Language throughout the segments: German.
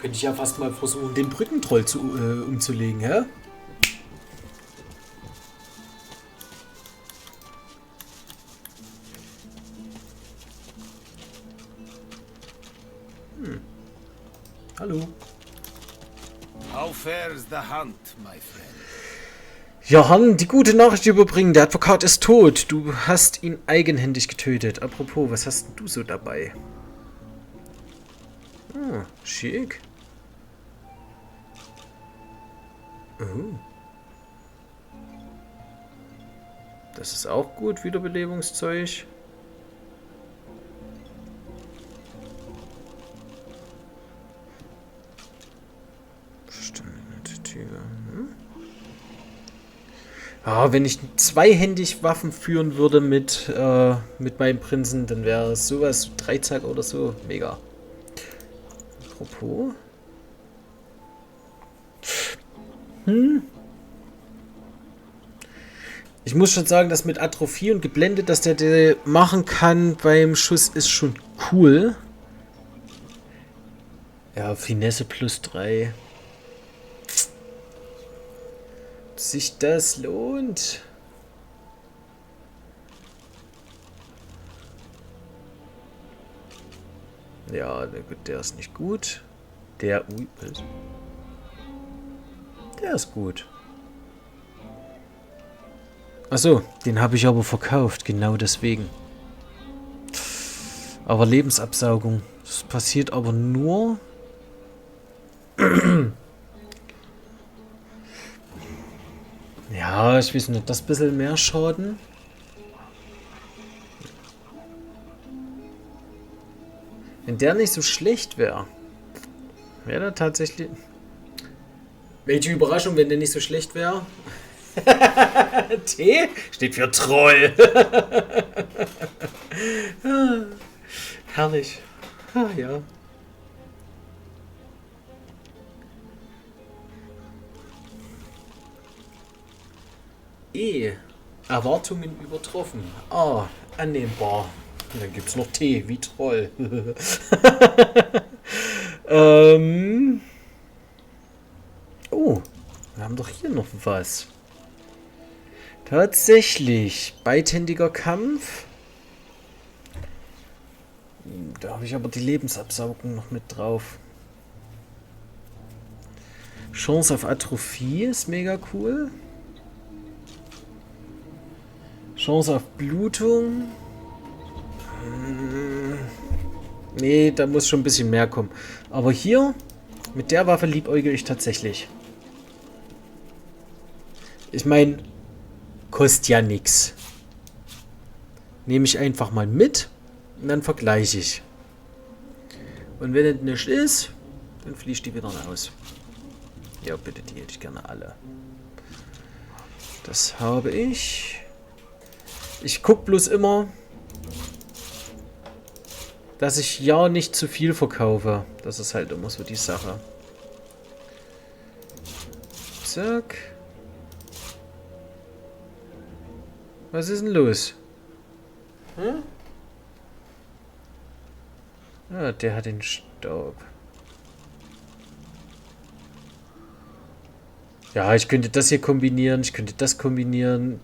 Könnte ich ja fast mal versuchen, den Brückentroll umzulegen, hä? Hallo. How fares the hunt, my friend? Johann, die gute Nachricht überbringen. Der Advokat ist tot. Du hast ihn eigenhändig getötet. Apropos, was hast denn du so dabei? Ah, schick. Oh. Das ist auch gut, Wiederbelebungszeug. Ja, wenn ich zweihändig Waffen führen würde mit meinem Prinzen, dann wäre es sowas, Dreizack oder so, mega. Apropos. Ich muss schon sagen, dass mit Atrophie und geblendet, dass der machen kann beim Schuss, ist schon cool. Ja, Finesse +3. Sich das lohnt. Ja, der ist nicht gut. Der ist gut. Achso, den habe ich aber verkauft, genau deswegen. Aber Lebensabsaugung, das passiert aber nur... Ja, ich weiß nicht, das bisschen mehr Schaden. Wenn der nicht so schlecht wäre, wäre der tatsächlich... Welche Überraschung, wenn der nicht so schlecht wäre. T steht für Troll. Herrlich. Ah, ja. Erwartungen übertroffen. Ah, annehmbar. Und dann gibt es noch T, wie Troll. Oh, wir haben doch hier noch was. Tatsächlich, beidhändiger Kampf. Da habe ich aber die Lebensabsaugung noch mit drauf. Chance auf Atrophie ist mega cool. Chance auf Blutung. Nee, da muss schon ein bisschen mehr kommen. Aber hier, mit der Waffe liebäuge ich tatsächlich. Ich meine, kostet ja nichts. Nehme ich einfach mal mit und dann vergleiche ich. Und wenn es nicht ist, dann fließt die wieder raus. Ja, bitte, die hätte ich gerne alle. Das habe ich. Ich gucke bloß immer, dass ich ja nicht zu viel verkaufe. Das ist halt immer so die Sache. Zack. Was ist denn los? Hm? Ah, der hat den Staub. Ja, ich könnte das hier kombinieren. Ich könnte das kombinieren.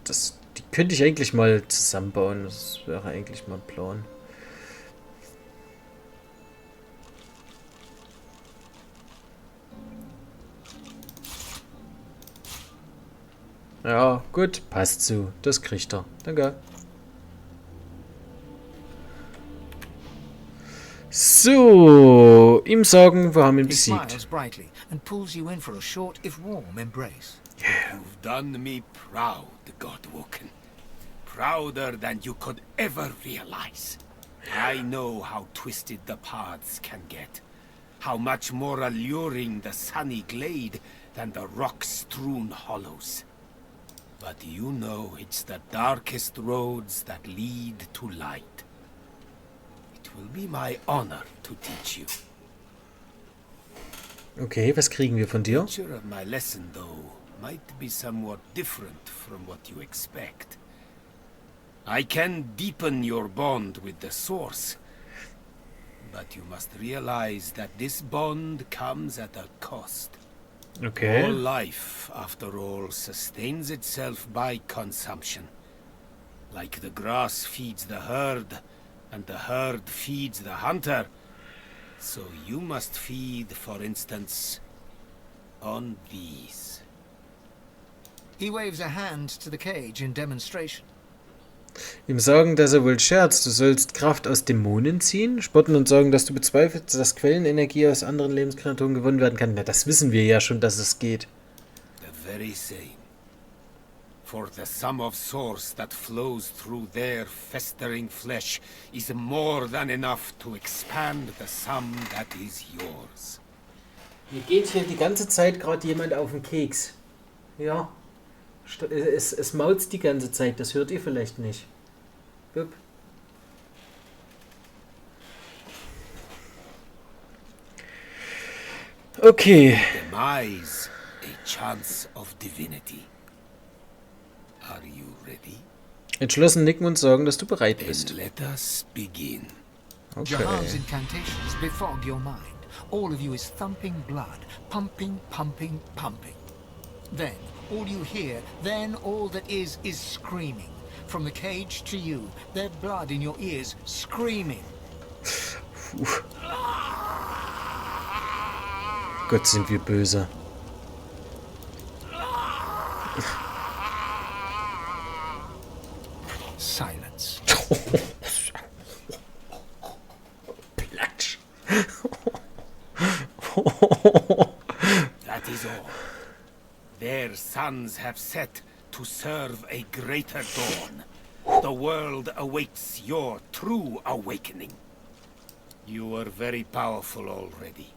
Die könnte ich eigentlich mal zusammenbauen. Das wäre eigentlich mal ein Plan. Ja, gut. Passt so. Das kriegt er. Danke. So, ihm sagen, wir haben ihn besiegt. You've done me proud, Godwoken. Prouder than you could ever realize. I know how twisted the paths can get. How much more alluring the sunny glade than the rock-strewn hollows. But you know it's the darkest roads that lead to light. It will be my honor to teach you. Okay, was kriegen wir von dir? The nature of my lesson, though, might be somewhat different from what you expect. I can deepen your bond with the source, But you must realize that this bond comes at a cost. Okay. All life, after all, sustains itself by consumption. Like the grass feeds the herd, and the herd feeds the hunter. So you must feed, for instance, on these. He waves a hand to the cage in demonstration. Ihm sagen, dass er wohl scherzt. Du sollst Kraft aus Dämonen ziehen, spotten und sagen, dass du bezweifelst, dass Quellenenergie aus anderen Lebenskreaturen gewonnen werden kann. Na, das wissen wir ja schon, dass es geht. The very same. For the sum of source that flows through their festering flesh is more than enough to expand the sum that is yours. Mir geht hier die ganze Zeit gerade jemand auf den Keks. Ja. Es mault die ganze Zeit, das hört ihr vielleicht nicht. Bup. Okay. Demise, a chance of divinity. Are you ready? Entschlossen nicken und sagen, dass du bereit Then bist. let us begin. Okay. Jahan's incantations befog your mind. All of you is thumping blood, pumping, pumping, pumping. Then, all you hear, then all that is screaming. From the cage to you, their blood in your ears, screaming. Gott, sind wir böse. Silence. Platsch. That is all. Their sons have set to serve a greater dawn. The world awaits your true awakening. You are very powerful already.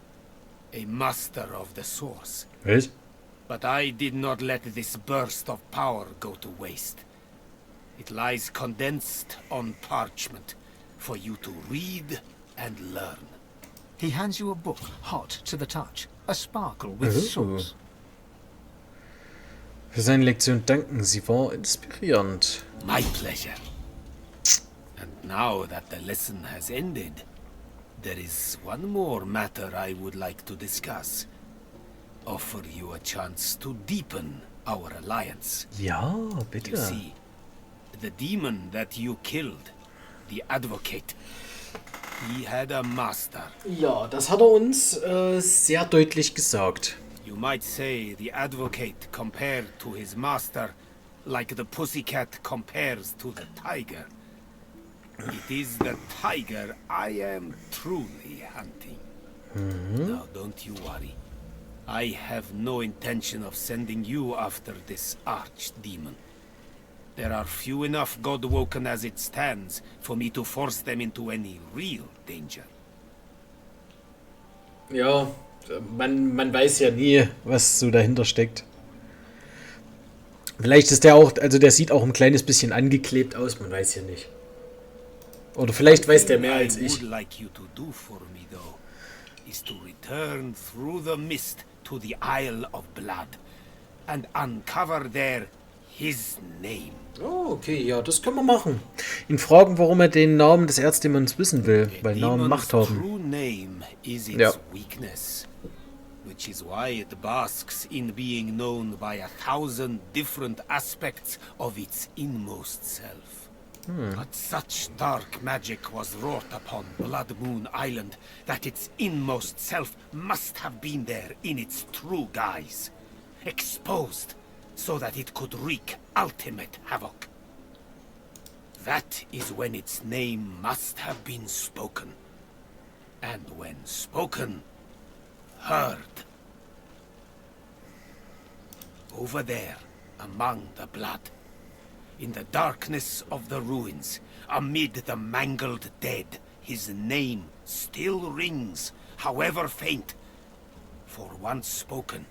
A master of the source. Was? But I did not let this burst of power go to waste. It lies condensed on parchment for you to read and learn. He hands you a book, hot to the touch, a sparkle with source. Für seine Lektion danken, sie war inspirierend. My pleasure. And now that the lesson has ended, there is one more matter I would like to discuss. Offer you a chance to deepen our alliance. Ja, You bitte. see, the demon that you killed, the advocate, he had a master. Ja, das hat er uns sehr deutlich gesagt. You might say the advocate compared to his master, like the pussycat compares to the tiger. It is the tiger I am truly hunting. Now don't you worry. I have no intention of sending you after this archdemon. There are few enough God-woken as it stands for me to force them into any real danger. Ja, man weiß ja nie, was so dahinter steckt. Vielleicht ist der auch, also der sieht auch ein kleines bisschen angeklebt aus, man weiß ja nicht. Oder vielleicht weiß der mehr als I ich. would like you to do for me, though, is to return through the mist to the Isle of Blood and uncover there his name. Oh, okay, ja, das können wir machen. Ihn fragen, warum er den Namen des Erzdämons wissen will, weil Namen Macht haben. True name is its Ja. weakness, which is why it basks in being known by 1,000 different aspects of its inmost self. But such dark magic was wrought upon Blood Moon Island that its inmost self must have been there in its true guise, exposed so that it could wreak ultimate havoc. That is when its name must have been spoken. And when spoken, heard. Over there, among the blood, in the darkness of the ruins, amid the mangled dead, his name still rings, however faint. For once spoken,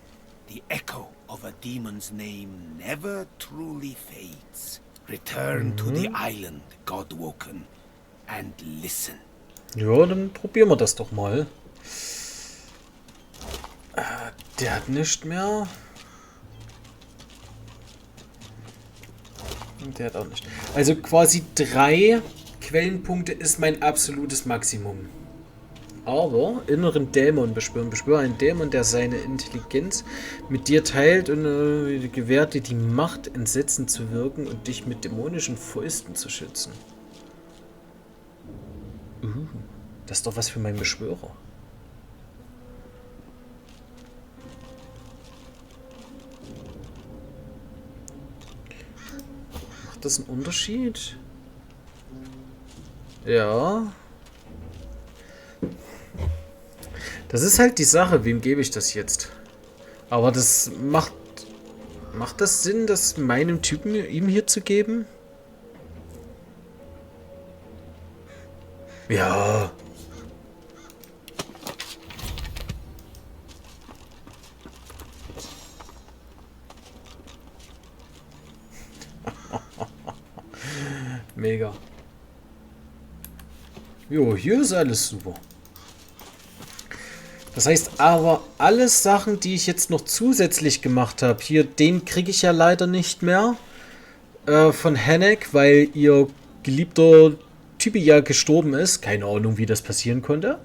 the echo of a demon's name never truly fades. Return to the island, Godwoken, and listen. Ja, dann probieren wir das doch mal. Der hat nichts mehr. Und der hat auch nicht. Also quasi 3 Quellenpunkte ist mein absolutes Maximum. aber inneren Dämon beschwören. Beschwöre einen Dämon, der seine Intelligenz mit dir teilt und gewährt dir die Macht, entsetzen zu wirken und dich mit dämonischen Fäusten zu schützen. Das ist doch was für meinen Beschwörer. Macht das einen Unterschied? Ja. Das ist halt die Sache, wem gebe ich das jetzt? Aber das macht das Sinn, das meinem Typen ihm hier zu geben? Ja. Mega. Jo, hier ist alles super. Das heißt aber, alles Sachen, die ich jetzt noch zusätzlich gemacht habe, hier, den kriege ich ja leider nicht mehr von Hennek, weil ihr geliebter Typ ja gestorben ist. Keine Ahnung, wie das passieren konnte.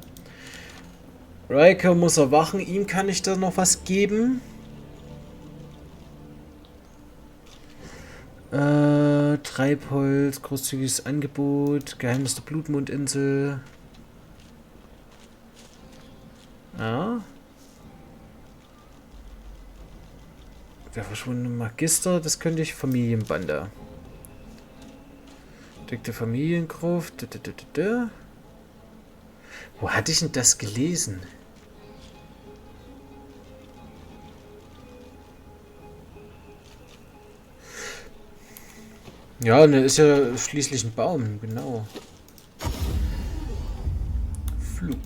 Riker muss erwachen, ihm kann ich da noch was geben. Treibholz, großzügiges Angebot, Geheimnis der Blutmondinsel. Ja. Der verschwundene Magister, das könnte ich. Familienbande. Entdeckte Familiengruft. Wo hatte ich denn das gelesen? Ja, ne, ist ja schließlich ein Baum, genau. Flup.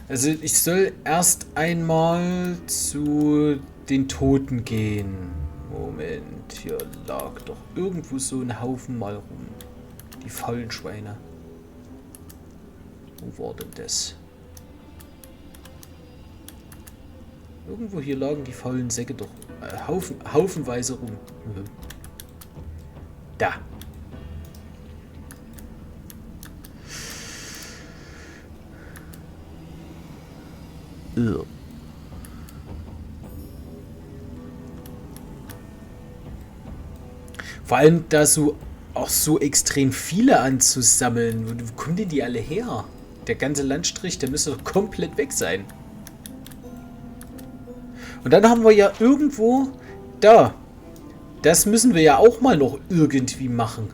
Also ich soll erst einmal zu den Toten gehen. Moment, hier lag doch irgendwo so ein Haufen mal rum. Die faulen Schweine. Wo war denn das? Irgendwo hier lagen die faulen Säcke doch haufenweise rum. Da. Vor allem da so auch so extrem viele anzusammeln. Wo kommen denn die alle her? Der ganze Landstrich, der müsste doch komplett weg sein. Und dann haben wir ja irgendwo da. Das müssen wir ja auch mal noch irgendwie machen.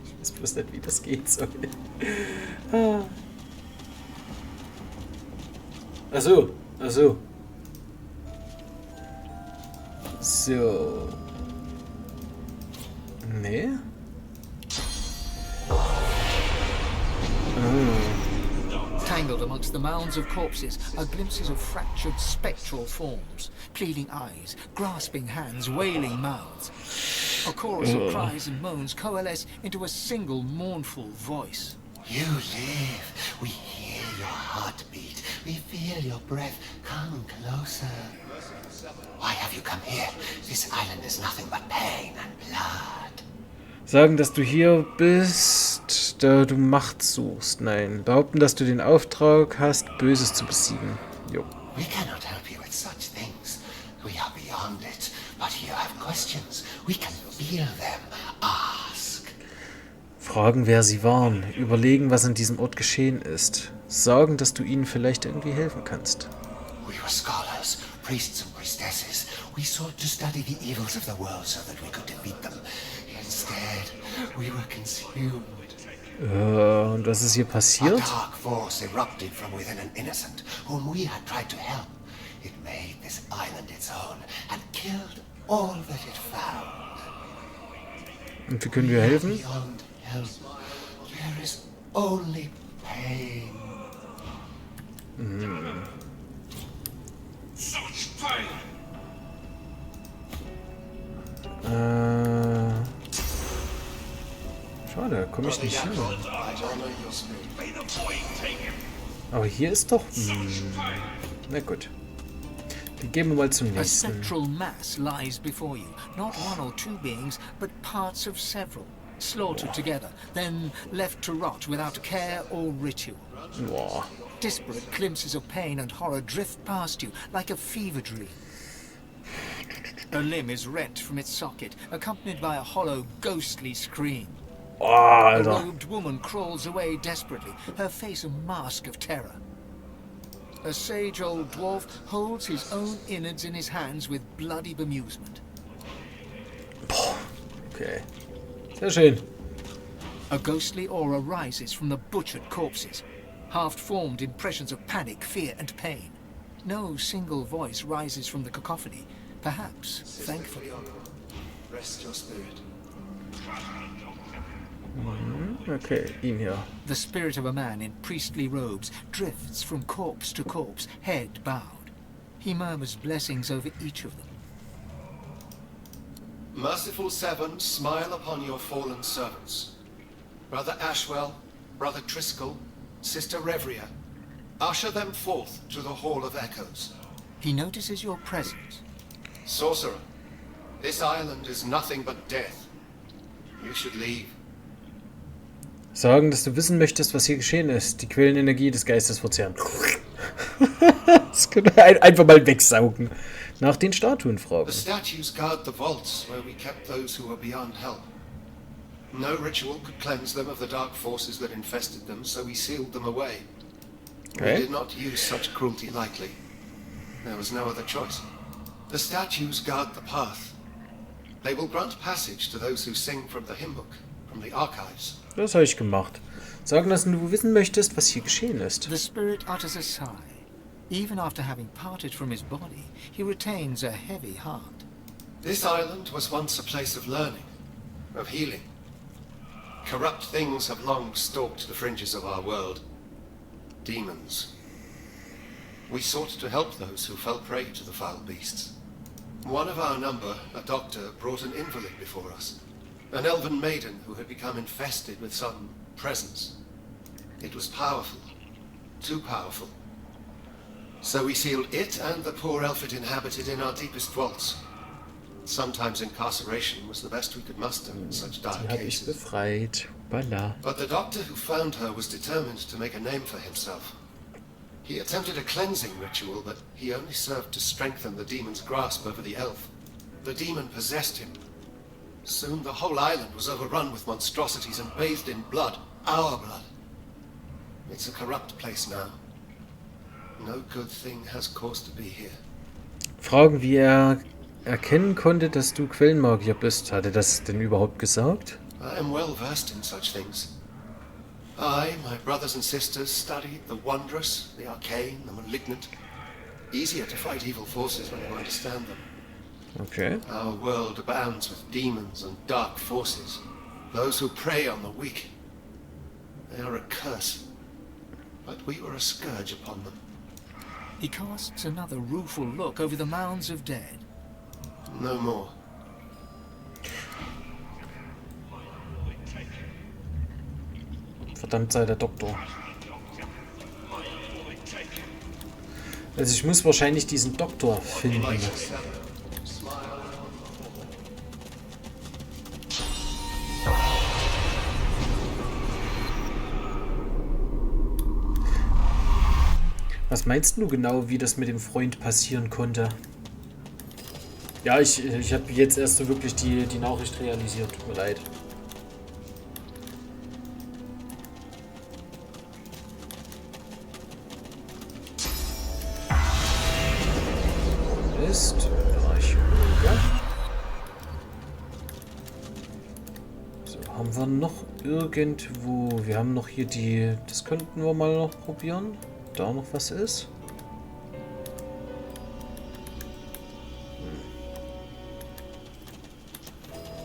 Ich weiß bloß nicht, wie das geht soll. Achso, achso. So. Nee. Tangled amongst the mounds of corpses are glimpses of fractured spectral forms, pleading eyes, grasping hands, wailing mouths. A chorus of cries and moans coalesce into a single mournful voice. You live. We hear your heartbeat. We feel your breath. Come closer. Why have you come here? This island is nothing but pain and blood. Sagen, dass du hier bist, da du Macht suchst. Nein. Behaupten, dass du den Auftrag hast, Böses zu besiegen. Jo. We cannot help you with such things. We are beyond it. But you have questions. We can feel them. Ask. Fragen, wer sie waren. Überlegen, was an diesem Ort geschehen ist. Sagen, dass du ihnen vielleicht irgendwie helfen kannst. We were scholars, priests and priestesses. We sought to study the evils of the world so that we could defeat them. Instead, we were consumed. Und was ist hier A passiert? dark force erupted from within an innocent whom we had tried to help. It made this island its own and killed all that it found. Und wie können wir helfen? Beyond help, there is only pain. Such pain! Schade, komme ich nicht hin. May the void take him! Aber hier ist doch... Na gut. Dann gehen wir mal zum A nächsten. central mass lies before you. Not one or two beings, but parts of several. slaughtered together, then left to rot without care or ritual. Boah. Disparate glimpses of pain and horror drift past you like a fever dream. A limb is rent from its socket, accompanied by a hollow, ghostly scream. Oh, A Alter. robed woman crawls away desperately, her face a mask of terror. A sage old dwarf holds his own innards in his hands with bloody bemusement. Okay. Sehr schön. A ghostly aura rises from the butchered corpses, half-formed impressions of panic, fear, and pain. No single voice rises from the cacophony, perhaps thankfully. Rest your spirit. Okay, ihn hier. The spirit of a man in priestly robes drifts from corpse to corpse, head bowed. He murmurs blessings over each of them. Merciful Seven, smile upon your fallen servants. Brother Ashwell, Brother Driscoll, Sister Revria, usher them forth to the Hall of Echoes. He notices your presence. Sorcerer, this island is nothing but death. You should leave. Sagen, dass du wissen möchtest, was hier geschehen ist. Die Quellenenergie des Geistes verzehren. Das können wir einfach mal wegsaugen. Nach den Statuen fragen. The statues guard the vaults where we kept those who were beyond help. No ritual could cleanse them of the dark forces that infested them, so we sealed them away. Okay. We did not use such cruelty lightly. There was no other choice. The statues guard the path. They will grant passage to those who sing from the hymn book, from the archives. Das habe ich gemacht. Sagen, dass du wissen möchtest, was hier geschehen ist. The spirit utters a sigh. Even after having parted from his body, he retains a heavy heart. This island was once a place of learning, of healing. Corrupt things have long stalked the fringes of our world. Demons. We sought to help those who fell prey to the foul beasts. One of our number, a doctor, brought an invalid before us. An elven maiden who had become infested with some presence. It was powerful. Too powerful. So we sealed it and the poor elf it inhabited in our deepest vaults. Sometimes incarceration was the best we could muster in such dire Die habe ich cases. befreit. Balla. But the doctor who found her was determined to make a name for himself. He attempted a cleansing ritual, but he only served to strengthen the demon's grasp over the elf. The demon possessed him. Soon the whole island was overrun with monstrosities and bathed in blood. Our blood. It's a corrupt place now. No good thing has cause to be here. Fragen, wie er erkennen konnte, dass du Quellenmagier bist. Hat er das denn überhaupt gesagt? I am well versed in such things. I, my brothers and sisters, studied the wondrous, the arcane, the malignant. Easier to fight evil forces when you understand them. Okay. Our world abounds with demons and dark forces. Those who prey on the weak. They are a curse. But we were a scourge upon them. He casts another rueful look over the mounds of dead. No more. Verdammt sei der Doktor. Also ich muss wahrscheinlich diesen Doktor finden. Was meinst du genau, wie das mit dem Freund passieren konnte? Ja, ich habe jetzt erst so wirklich die Nachricht realisiert. Tut mir leid. Ist Archäologe. So, haben wir noch irgendwo... Wir haben noch hier die... Das könnten wir mal noch probieren. Da noch was ist.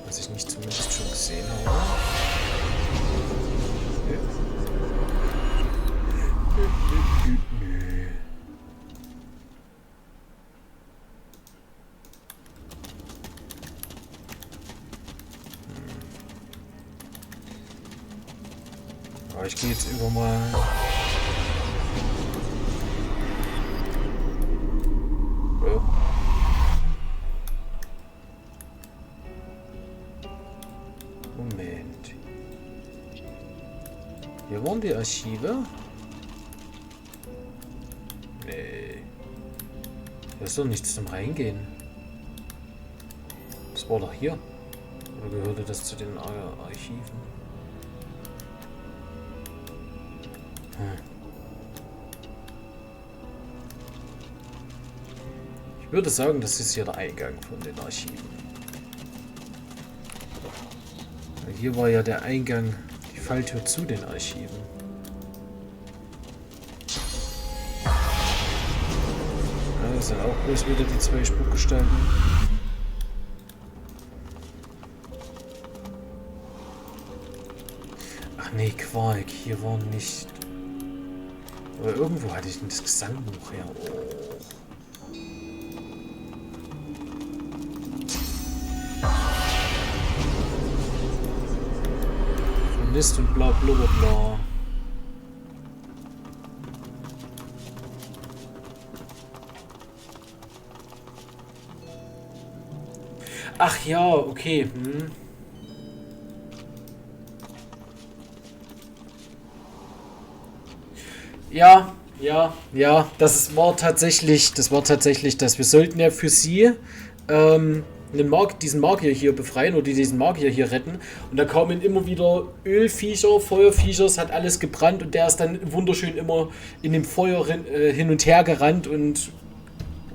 Was ich nicht zumindest schon gesehen habe. Okay. Aber ich gehe jetzt über mal... Moment. Hier waren die Archive. Nee. Hier ist doch nichts zum Reingehen. Das war doch hier. Oder gehörte das zu den Archiven? Ich würde sagen, das ist hier der Eingang von den Archiven. Weil hier war ja der Eingang, die Falltür zu den Archiven. Ja, das sind auch bloß wieder die zwei Spukgestalten. Ach nee, Quark, hier war nicht... Aber irgendwo hatte ich das Gesangbuch her. Oh. Chronist und bla bla bla bla. Ach ja, okay. Hm. Ja, war tatsächlich das. Wir sollten ja für sie diesen Magier hier befreien oder diesen Magier hier retten. Und da kamen immer wieder Ölviecher, Feuerviecher, es hat alles gebrannt und der ist dann wunderschön immer in dem Feuer hin und her gerannt und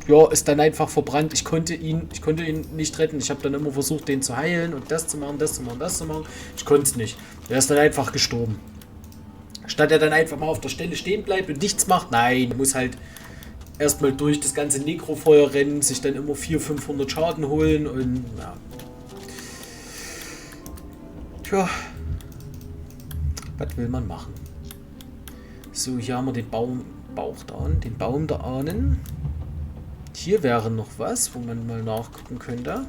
ja, ist dann einfach verbrannt. Ich konnte ihn nicht retten. Ich habe dann immer versucht, den zu heilen und das zu machen. Ich konnte es nicht. Er ist dann einfach gestorben. Statt er dann einfach mal auf der Stelle stehen bleibt und nichts macht, nein, muss halt erstmal durch das ganze Nekrofeuer rennen, sich dann immer 400-500 Schaden holen und ja. Tja, was will man machen? So, hier haben wir den Baum der Ahnen. Hier wäre noch was, wo man mal nachgucken könnte.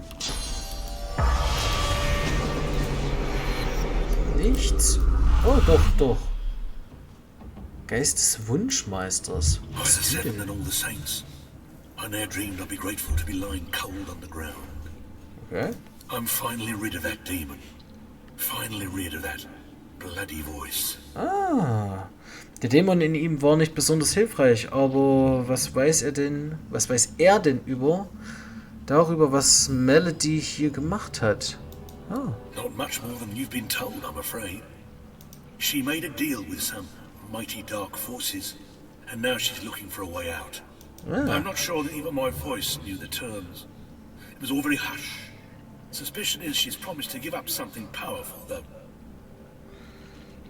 Nichts. Oh, doch. Geist des Wunschmeisters. By the seven and all the saints, I ne'er dreamed I'd be grateful to be lying cold underground. Okay. I'm finally rid of that demon. Finally rid of that bloody voice. Ah, der Dämon in ihm war nicht besonders hilfreich, aber was weiß er denn darüber, was Melody hier gemacht hat? Ah. Not much more than you've been told, I'm afraid. She made a deal with some mighty dark forces, and now she's looking for a way out. Ah. I'm not sure that even my voice knew the terms. It was all very hush. Suspicion is she's promised to give up something powerful, though.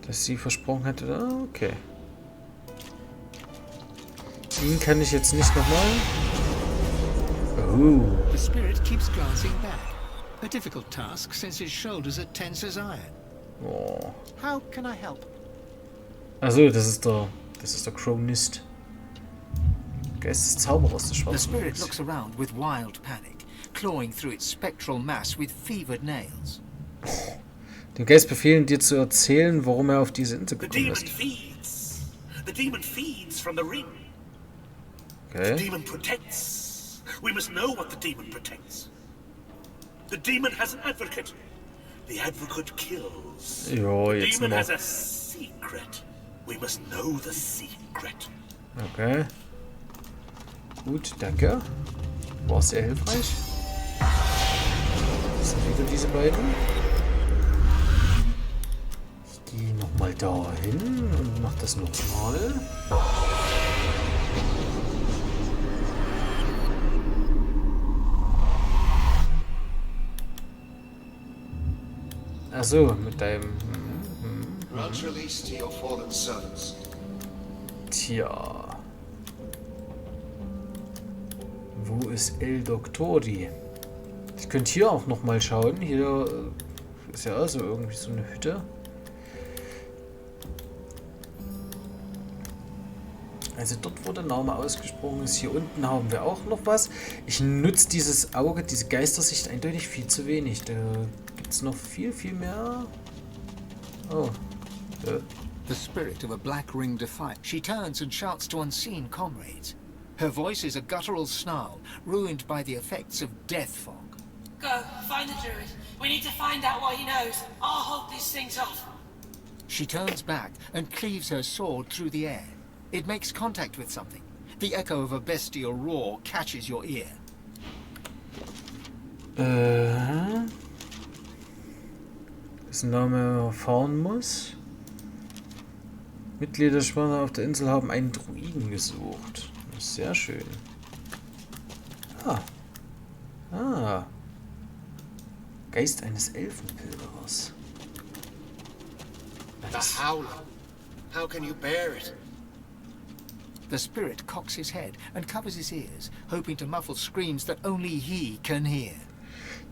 Dass sie versprochen hatte. Ah, okay. Ihn kann ich jetzt nicht nochmal. Oh. The spirit keeps glancing back. A difficult task since his shoulders are tense as iron. Oh. How can I help? Also, das ist der Chronist. Geist des Zauberers, der The schwarze spirit Fuchs. looks around with wild panic, clawing through its spectral mass with fevered nails. Dem Geist befehlen, dir zu erzählen, warum er auf diese Insel The gekommen demon ist. feeds. The demon feeds from the ring. The Okay. demon protects. We must know what the demon protects. The demon has an advocate. The advocate kills. Jo, The jetzt demon mal. has a secret. We must know the secret. Okay. Gut, danke. War sehr hilfreich. Das sind wieder diese beiden. Ich gehe nochmal dahin und mach das nochmal. Achso, mit deinem... Grant release to your fallen servants. Tja. Wo ist El Doctori? Ich könnte hier auch noch mal schauen. Hier ist ja also irgendwie so eine Hütte. Also dort, wo der Name ausgesprochen ist. Hier unten haben wir auch noch was. Ich nutze dieses Auge, diese Geistersicht eindeutig viel zu wenig. Da gibt es noch viel mehr. Oh. The spirit of a black ring defiant. She turns and shouts to unseen comrades. Her voice is a guttural snarl, ruined by the effects of death fog. Go, find the druid. We need to find out what he knows. I'll hold these things off. She turns back and cleaves her sword through the air. It makes contact with something. The echo of a bestial roar catches your ear. Dessen Name erfahren muss. Mitglieder der Spuren auf der Insel haben einen Druiden gesucht. Sehr schön. Ah. Geist eines Elfenpilgerers. The howler. How can you bear it? The spirit cocks his head and covers his ears, hoping to muffle screams that only he can hear.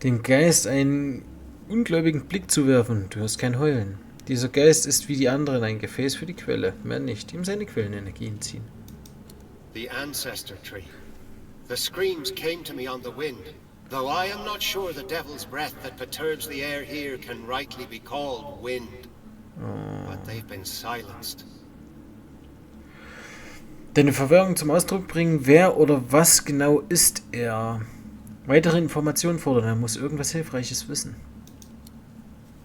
Dem Geist einen ungläubigen Blick zu werfen. Du hörst kein Heulen. Dieser Geist ist wie die anderen ein Gefäß für die Quelle. Mehr nicht. Ihm seine Quellenenergie entziehen. The ancestor tree. The screams came to me on the wind, though I am not sure the devil's breath that perturbs the air here can rightly be called wind. But they've been silenced. Deine Verwirrung zum Ausdruck bringen, wer oder was genau ist er? Weitere Informationen fordern, er muss irgendwas Hilfreiches wissen.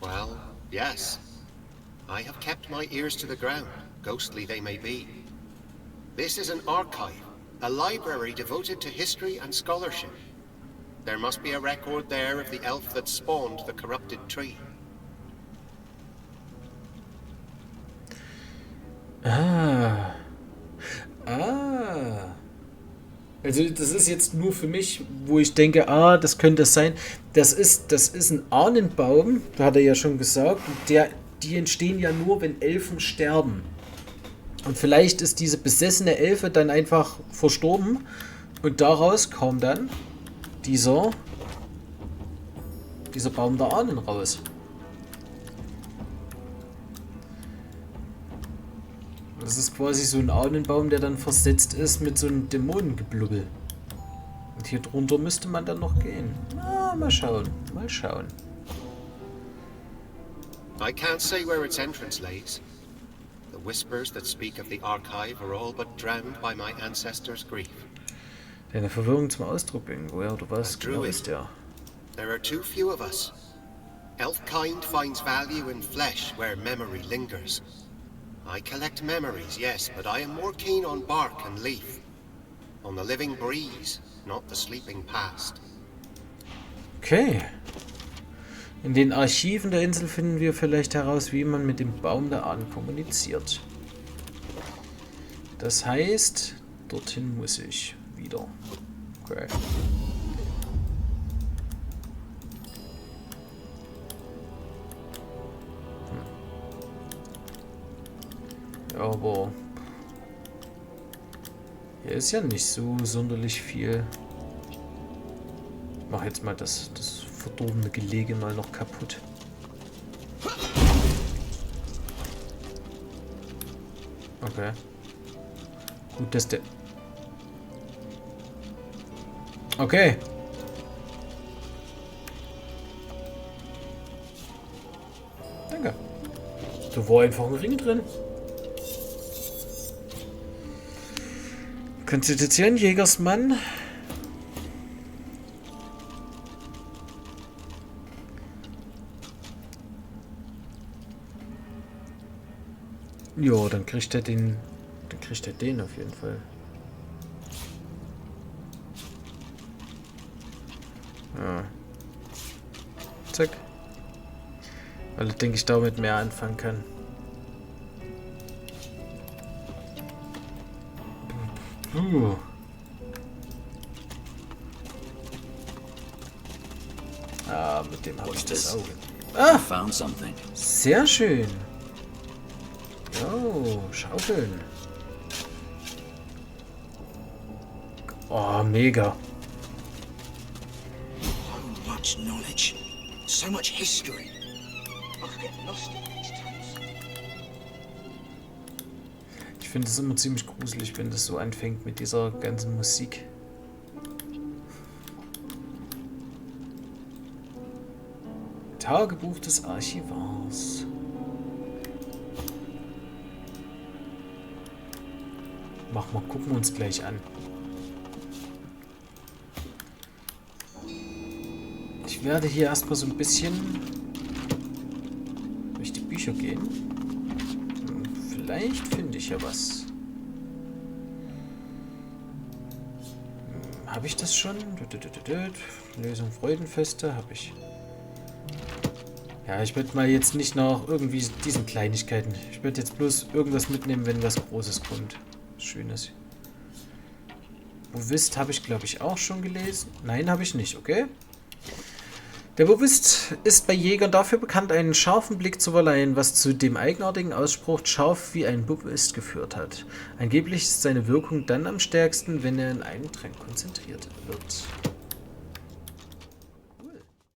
Well, yes. I have kept my ears to the ground, ghostly they may be. This is an archive, a library devoted to history and scholarship. There must be a record there of the elf that spawned the corrupted tree. Also das ist jetzt nur für mich, wo ich denke, das könnte es sein. Das ist ein Ahnenbaum, da hat er ja schon gesagt, und die entstehen ja nur, wenn Elfen sterben. Und vielleicht ist diese besessene Elfe dann einfach verstorben und daraus kam dann dieser Baum der Ahnen raus. Das ist quasi so ein Ahnenbaum, der dann versetzt ist mit so einem Dämonengeblubbel. Und hier drunter müsste man dann noch gehen. Mal schauen. I can't say where its entrance lays. The whispers that speak of the archive are all but drowned by my ancestors' grief. Deine Verwirrung zum Ausdruck bringen. Woher oder was genau ist der? There are too few of us. Elfkind finds value in flesh where memory lingers. I collect memories, yes, but I am more keen on bark and leaf. On the living breeze, not the sleeping past. Okay. In den Archiven der Insel finden wir vielleicht heraus, wie man mit dem Baum der Ahnen kommuniziert. Das heißt, dorthin muss ich wieder. Okay. Aber hier ist ja nicht so sonderlich viel. Ich mache jetzt mal das verdorbene Gelege mal noch kaputt. Okay. Gut, dass der... Okay. Danke. Da war einfach ein Ring drin. Konstitution, Jägersmann. Jo, dann kriegt er den. Dann kriegt er den auf jeden Fall. Ja. Zack. Weil ich denke, ich damit mehr anfangen kann. Mit dem habe ich das Auge. Found something. Sehr schön. Oh, Schaufeln. Oh, mega. So much knowledge. So much history. I could get lost in these tales. Ich finde es immer ziemlich gruselig, wenn das so anfängt mit dieser ganzen Musik. Tagebuch des Archivars. Gucken wir uns gleich an. Ich werde hier erstmal so ein bisschen durch die Bücher gehen. Vielleicht finde ich ja was. Habe ich das schon? Lösung Freudenfeste habe ich. Ja, ich werde mal jetzt nicht noch irgendwie diesen Kleinigkeiten. Ich werde jetzt bloß irgendwas mitnehmen, wenn was Großes kommt. Schönes. Bewusst habe ich, glaube ich, auch schon gelesen. Nein, habe ich nicht, okay? Der Bewusst ist bei Jägern dafür bekannt, einen scharfen Blick zu verleihen, was zu dem eigenartigen Ausspruch scharf wie ein Bewusst geführt hat. Angeblich ist seine Wirkung dann am stärksten, wenn er in einem Trank konzentriert wird.